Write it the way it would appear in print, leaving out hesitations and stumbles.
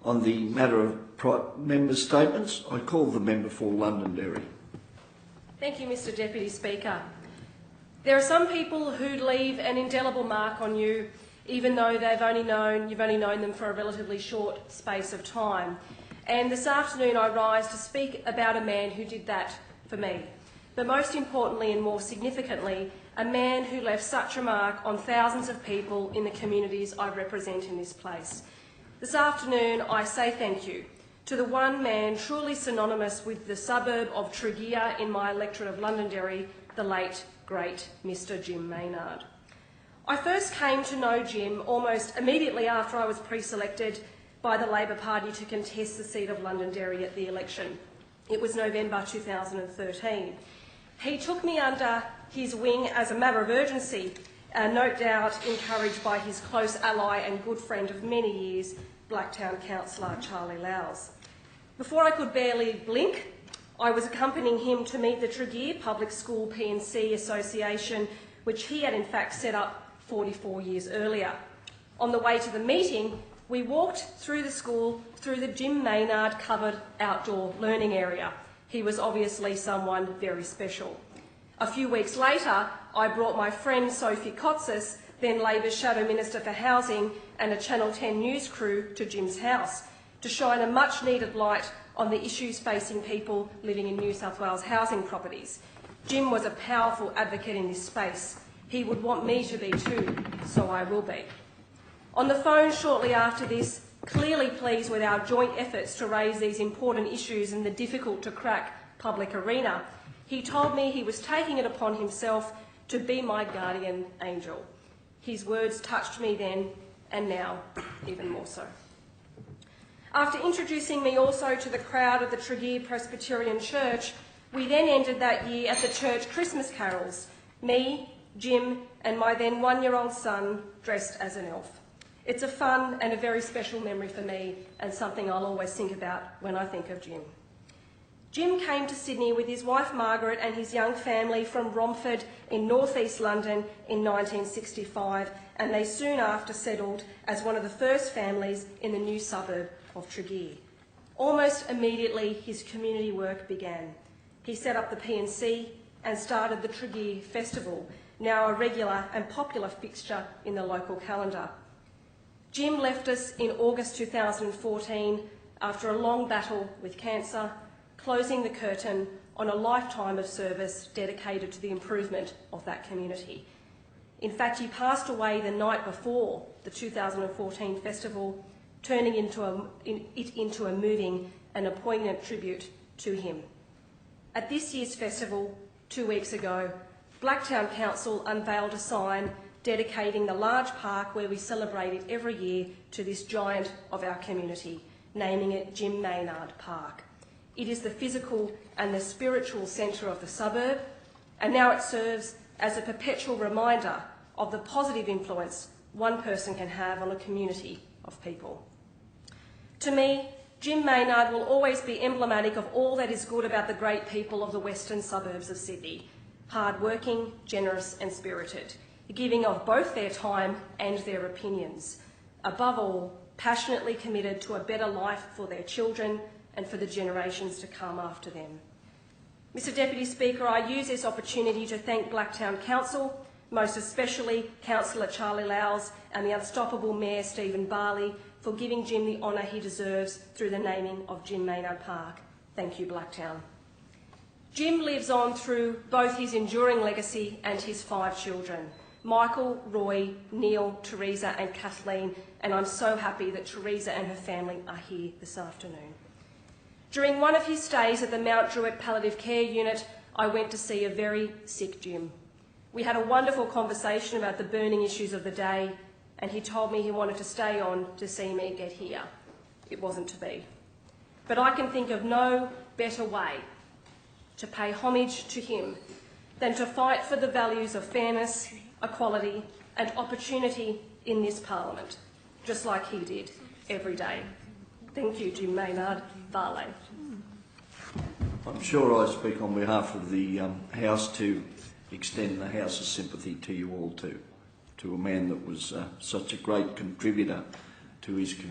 On the matter of member statements, I call the member for Londonderry. Thank you, Mr Deputy Speaker. There are some people who leave an indelible mark on you, even though you've only known them for a relatively short space of time. And this afternoon I rise to speak about a man who did that for me. But most importantly and more significantly, a man who left such a mark on thousands of people in the communities I represent in this place. This afternoon I say thank you to the one man truly synonymous with the suburb of Tregear in my electorate of Londonderry, the late, great Mr Jim Maynard. I first came to know Jim almost immediately after I was pre-selected by the Labor Party to contest the seat of Londonderry at the election. It was November 2013. He took me under his wing as a matter of urgency, no doubt encouraged by his close ally and good friend of many years, Blacktown councillor Charlie Lowes. Before I could barely blink, I was accompanying him to meet the Tregear Public School P&C Association, which he had in fact set up 44 years earlier. On the way to the meeting, we walked through the school through the Jim Maynard covered outdoor learning area. He was obviously someone very special. A few weeks later, I brought my friend Sophie Kotsis, then Labor's Shadow Minister for Housing, and a Channel 10 news crew to Jim's house to shine a much-needed light on the issues facing people living in New South Wales housing properties. Jim was a powerful advocate in this space. He would want me to be too, so I will be. On the phone shortly after this, clearly pleased with our joint efforts to raise these important issues in the difficult-to-crack public arena, he told me he was taking it upon himself to be my guardian angel. His words touched me then, and now even more so. After introducing me also to the crowd at the Tregear Presbyterian Church, we then ended that year at the church Christmas carols, me, Jim and my then one-year-old son dressed as an elf. It's a fun and a very special memory for me and something I'll always think about when I think of Jim. Jim came to Sydney with his wife Margaret and his young family from Romford in north-east London in 1965, and they soon after settled as one of the first families in the new suburb of Tregear. Almost immediately his community work began. He set up the P&C and started the Tregear Festival, now a regular and popular fixture in the local calendar. Jim left us in August 2014 after a long battle with cancer, closing the curtain on a lifetime of service dedicated to the improvement of that community. In fact, he passed away the night before the 2014 festival, turning it into a moving and a poignant tribute to him. At this year's festival, 2 weeks ago, Blacktown Council unveiled a sign dedicating the large park where we celebrate it every year to this giant of our community, naming it Jim Maynard Park. It is the physical and the spiritual centre of the suburb, and now it serves as a perpetual reminder of the positive influence one person can have on a community of people. To me, Jim Maynard will always be emblematic of all that is good about the great people of the western suburbs of Sydney. Hard-working, generous and spirited, giving of both their time and their opinions. Above all, passionately committed to a better life for their children and for the generations to come after them. Mr Deputy Speaker, I use this opportunity to thank Blacktown Council, most especially Councillor Charlie Lowes and the unstoppable Mayor Stephen Barley for giving Jim the honour he deserves through the naming of Jim Maynard Park. Thank you, Blacktown. Jim lives on through both his enduring legacy and his 5 children, Michael, Roy, Neil, Teresa and Kathleen, and I'm so happy that Teresa and her family are here this afternoon. During one of his stays at the Mount Druitt Palliative Care Unit, I went to see a very sick Jim. We had a wonderful conversation about the burning issues of the day, and he told me he wanted to stay on to see me get here. It wasn't to be. But I can think of no better way to pay homage to him than to fight for the values of fairness, equality and opportunity in this Parliament, just like he did every day. Thank you, Jim Maynard. Vale. I'm sure I speak on behalf of the House to extend the House's sympathy to you all too, to a man that was such a great contributor to his community.